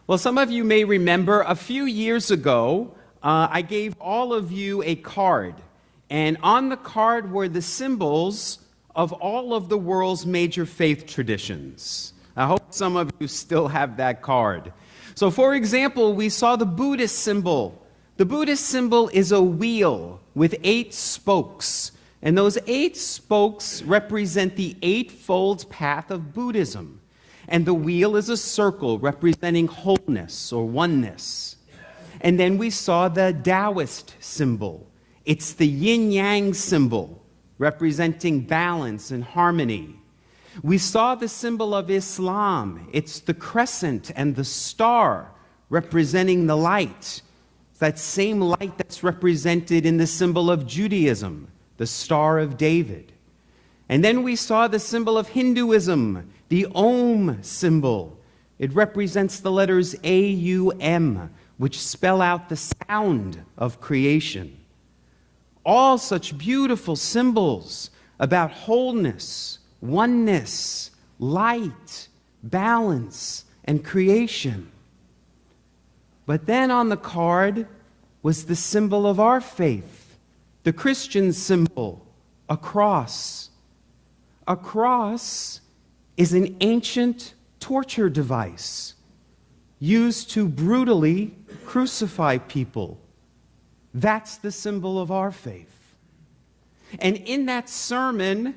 Well, some of you may remember a few years ago, I gave all of you a card. And on the card were the symbols of all of the world's major faith traditions. I hope some of you still have that card. So, for example, we saw the Buddhist symbol. The Buddhist symbol is a wheel with 8 spokes. And those 8 spokes represent the eightfold path of Buddhism. And the wheel is a circle representing wholeness or oneness. And then we saw the Taoist symbol. It's the yin-yang symbol representing balance and harmony. We saw the symbol of Islam. It's the crescent and the star representing the light. It's that same light that's represented in the symbol of Judaism, the Star of David. And then we saw the symbol of Hinduism, the Om symbol. It represents the letters A-U-M, which spell out the sound of creation. All such beautiful symbols about wholeness, oneness, light, balance, and creation. But then on the card was the symbol of our faith, the Christian symbol, a cross. A cross is an ancient torture device used to brutally crucify people. That's the symbol of our faith. And in that sermon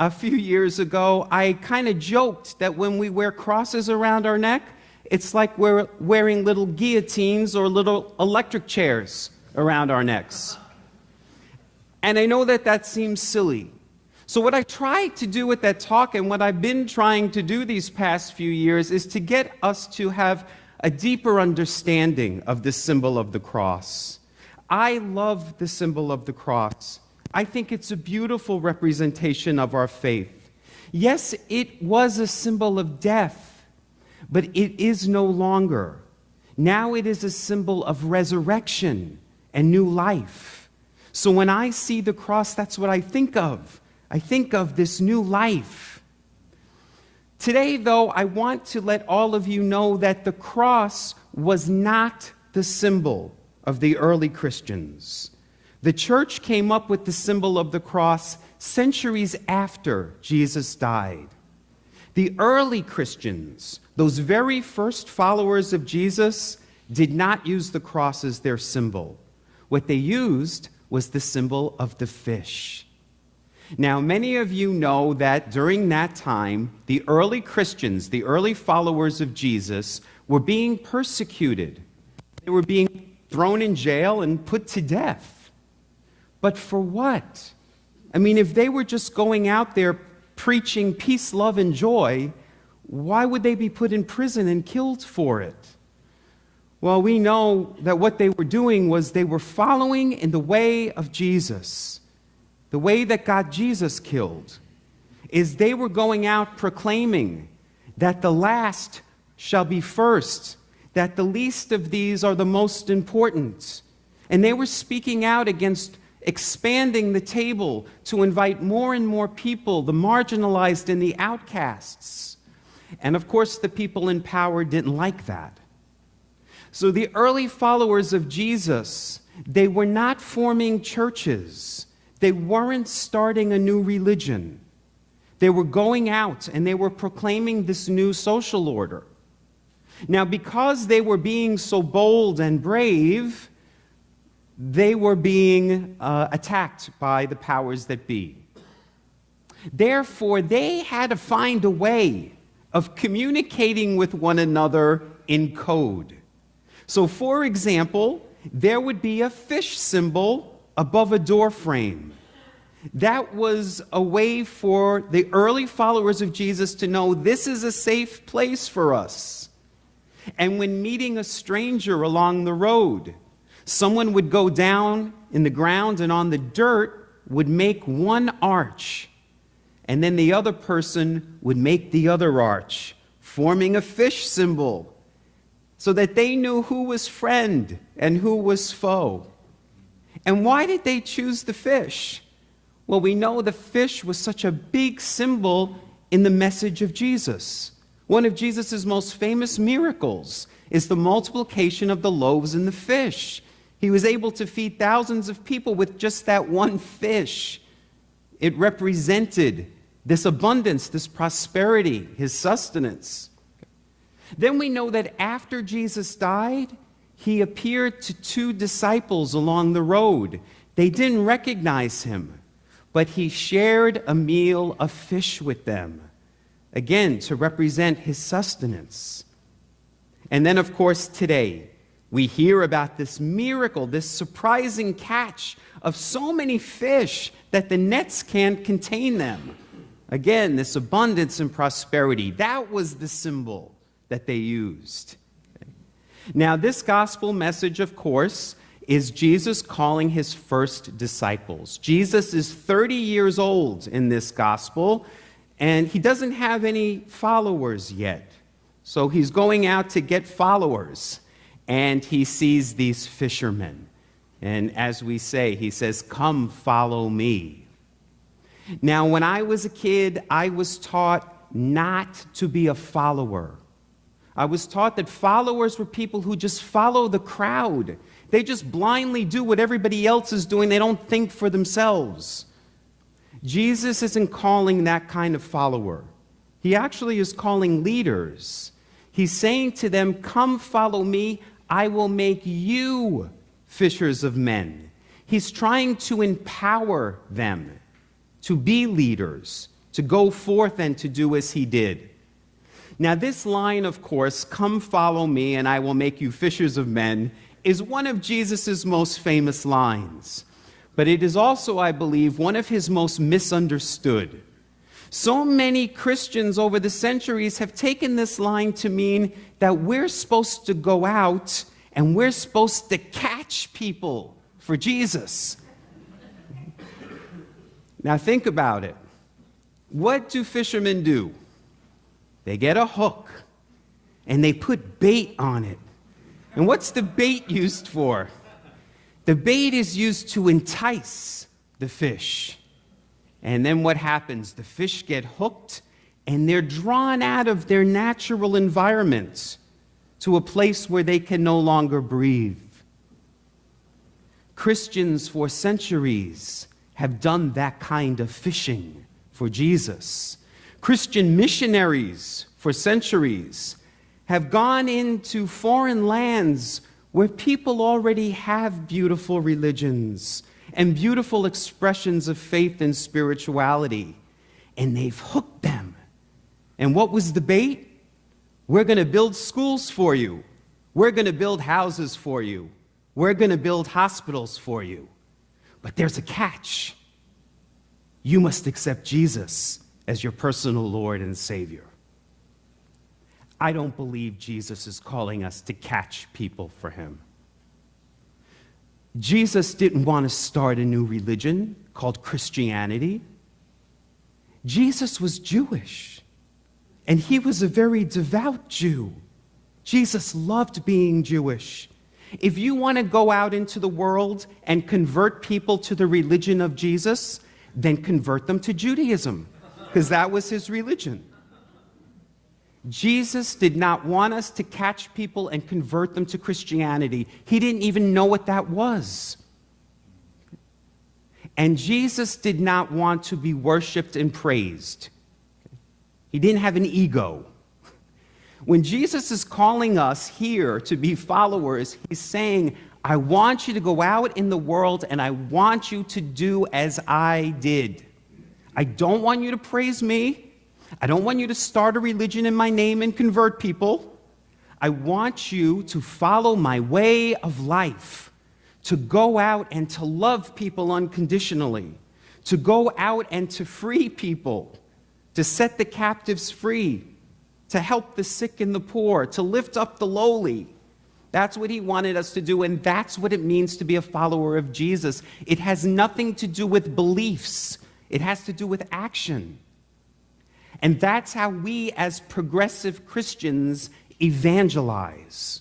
a few years ago, I kind of joked that when we wear crosses around our neck, it's like we're wearing little guillotines or little electric chairs around our necks. And I know that that seems silly. So what I tried to do with that talk, and what I've been trying to do these past few years, is to get us to have a deeper understanding of the symbol of the cross. I love the symbol of the cross. I think it's a beautiful representation of our faith. Yes, it was a symbol of death, but it is no longer. Now it is a symbol of resurrection and new life. So when I see the cross, that's what I think of. I think of this new life. Today, though, I want to let all of you know that the cross was not the symbol of the early Christians. The church came up with the symbol of the cross centuries after Jesus died. The early Christians, those very first followers of Jesus, did not use the cross as their symbol. What they used was the symbol of the fish. Now, many of you know that during that time, the early Christians, the early followers of Jesus, were being persecuted. They were being thrown in jail and put to death. But for what? I mean, if they were just going out there preaching peace, love, and joy, why would they be put in prison and killed for it? Well, we know that what they were doing was they were following in the way of Jesus. The way that got Jesus killed is they were going out proclaiming that the last shall be first, that the least of these are the most important. And they were speaking out against expanding the table to invite more and more people, the marginalized and the outcasts. And of course, the people in power didn't like that. So the early followers of Jesus, they were not forming churches. They weren't starting a new religion. They were going out and they were proclaiming this new social order. Now, because they were being so bold and brave, they were being attacked by the powers that be. Therefore, they had to find a way of communicating with one another in code. So, for example, there would be a fish symbol above a door frame. That was a way for the early followers of Jesus to know this is a safe place for us. And when meeting a stranger along the road, someone would go down in the ground and on the dirt would make one arch. And then the other person would make the other arch, forming a fish symbol, so that they knew who was friend and who was foe. And why did they choose the fish? Well, we know the fish was such a big symbol in the message of Jesus. One of Jesus' most famous miracles is the multiplication of the loaves and the fish. He was able to feed thousands of people with just that one fish. It represented this abundance, this prosperity, his sustenance. Then we know that after Jesus died, he appeared to two disciples along the road. They didn't recognize him, but he shared a meal of fish with them, again, to represent his sustenance. And then, of course, today, we hear about this miracle, this surprising catch of so many fish that the nets can't contain them. Again, this abundance and prosperity, that was the symbol that they used. Now, this gospel message, of course, is Jesus calling his first disciples. Jesus is 30 years old in this gospel, and he doesn't have any followers yet. So he's going out to get followers, and he sees these fishermen. And as we say, he says, "Come, follow me." Now, when I was a kid, I was taught not to be a follower. I was taught that followers were people who just follow the crowd. They just blindly do what everybody else is doing. They don't think for themselves. Jesus isn't calling that kind of follower. He actually is calling leaders. He's saying to them, "Come follow me. I will make you fishers of men." He's trying to empower them to be leaders, to go forth and to do as he did. Now, this line, of course, "Come follow me and I will make you fishers of men," is one of Jesus' most famous lines. But it is also, I believe, one of his most misunderstood. So many Christians over the centuries have taken this line to mean that we're supposed to go out and we're supposed to catch people for Jesus. Now think about it. What do fishermen do? They get a hook and they put bait on it. And what's the bait used for? The bait is used to entice the fish. And then what happens? The fish get hooked and they're drawn out of their natural environment to a place where they can no longer breathe. Christians for centuries have done that kind of fishing for Jesus. Christian missionaries for centuries have gone into foreign lands where people already have beautiful religions and beautiful expressions of faith and spirituality, and they've hooked them. And what was the bait? We're going to build schools for you. We're going to build houses for you. We're going to build hospitals for you. But there's a catch. You must accept Jesus as your personal Lord and Savior. I don't believe Jesus is calling us to catch people for him. Jesus didn't want to start a new religion called Christianity. Jesus was Jewish, and he was a very devout Jew. Jesus loved being Jewish. If you want to go out into the world and convert people to the religion of Jesus, then convert them to Judaism, because that was his religion. Jesus did not want us to catch people and convert them to Christianity. He didn't even know what that was. And Jesus did not want to be worshiped and praised. He didn't have an ego. When Jesus is calling us here to be followers, he's saying, I want you to go out in the world and I want you to do as I did. I don't want you to praise me. I don't want you to start a religion in my name and convert people. I want you to follow my way of life, to go out and to love people unconditionally, to go out and to free people, to set the captives free, to help the sick and the poor, to lift up the lowly. That's what he wanted us to do, and that's what it means to be a follower of Jesus. It has nothing to do with beliefs. It has to do with action. And that's how we as progressive Christians evangelize.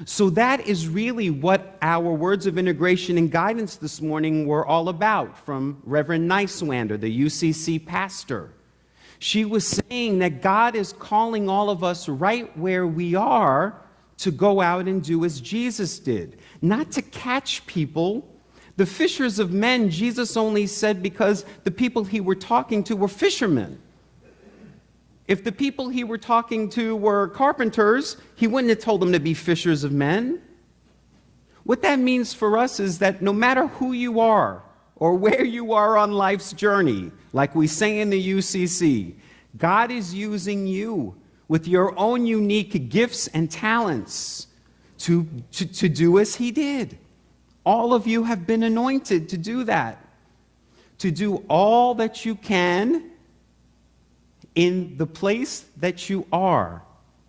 So that is really what our words of integration and guidance this morning were all about from Reverend Niswander, the UCC pastor. She was saying that God is calling all of us right where we are to go out and do as Jesus did, not to catch people. The fishers of men, Jesus only said because the people he were talking to were fishermen. If the people he were talking to were carpenters, he wouldn't have told them to be fishers of men. What that means for us is that no matter who you are or where you are on life's journey, like we say in the UCC, God is using you with your own unique gifts and talents to do as he did. All of you have been anointed to do that, to do all that you can in the place that you are,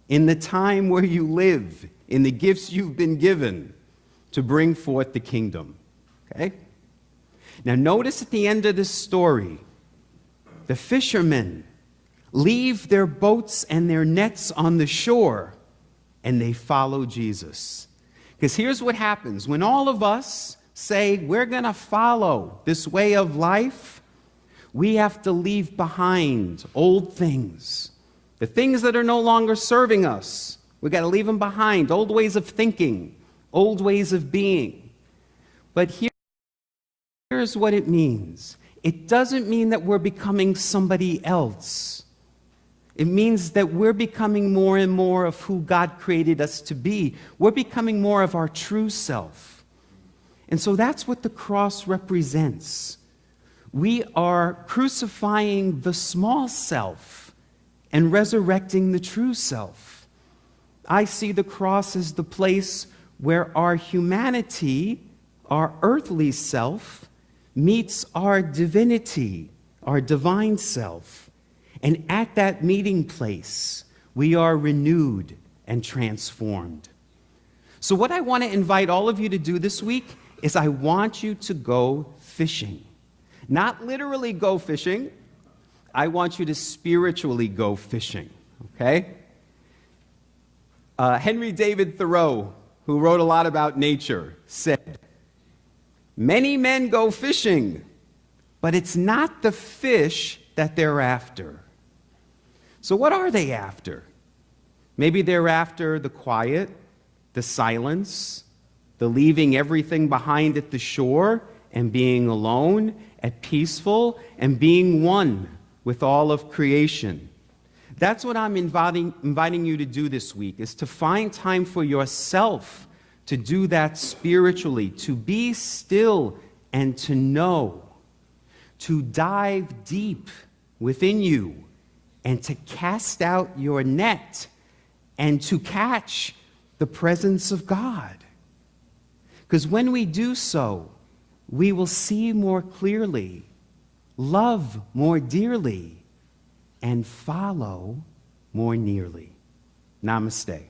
in the time where you live, in the gifts you've been given to bring forth the kingdom. Okay? Now notice at the end of this story, the fishermen leave their boats and their nets on the shore, and they follow Jesus. Because here's what happens. When all of us say we're going to follow this way of life, we have to leave behind old things. The things that are no longer serving us, we've got to leave them behind. Old ways of thinking, old ways of being. But here's what it means. It doesn't mean that we're becoming somebody else. It means that we're becoming more and more of who God created us to be. We're becoming more of our true self. And so that's what the cross represents. We are crucifying the small self and resurrecting the true self. I see the cross as the place where our humanity, our earthly self, meets our divinity, our divine self. And at that meeting place, we are renewed and transformed. So what I want to invite all of you to do this week is I want you to go fishing. Not literally go fishing. I want you to spiritually go fishing, okay? Henry David Thoreau, who wrote a lot about nature, said, "Many men go fishing, but it's not the fish that they're after." So what are they after? Maybe they're after the quiet, the silence, the leaving everything behind at the shore and being alone and peaceful and being one with all of creation. That's what I'm inviting you to do this week, is to find time for yourself to do that spiritually, to be still and to know, to dive deep within you and to cast out your net and to catch the presence of God. Because when we do so, we will see more clearly, love more dearly, and follow more nearly. Namaste.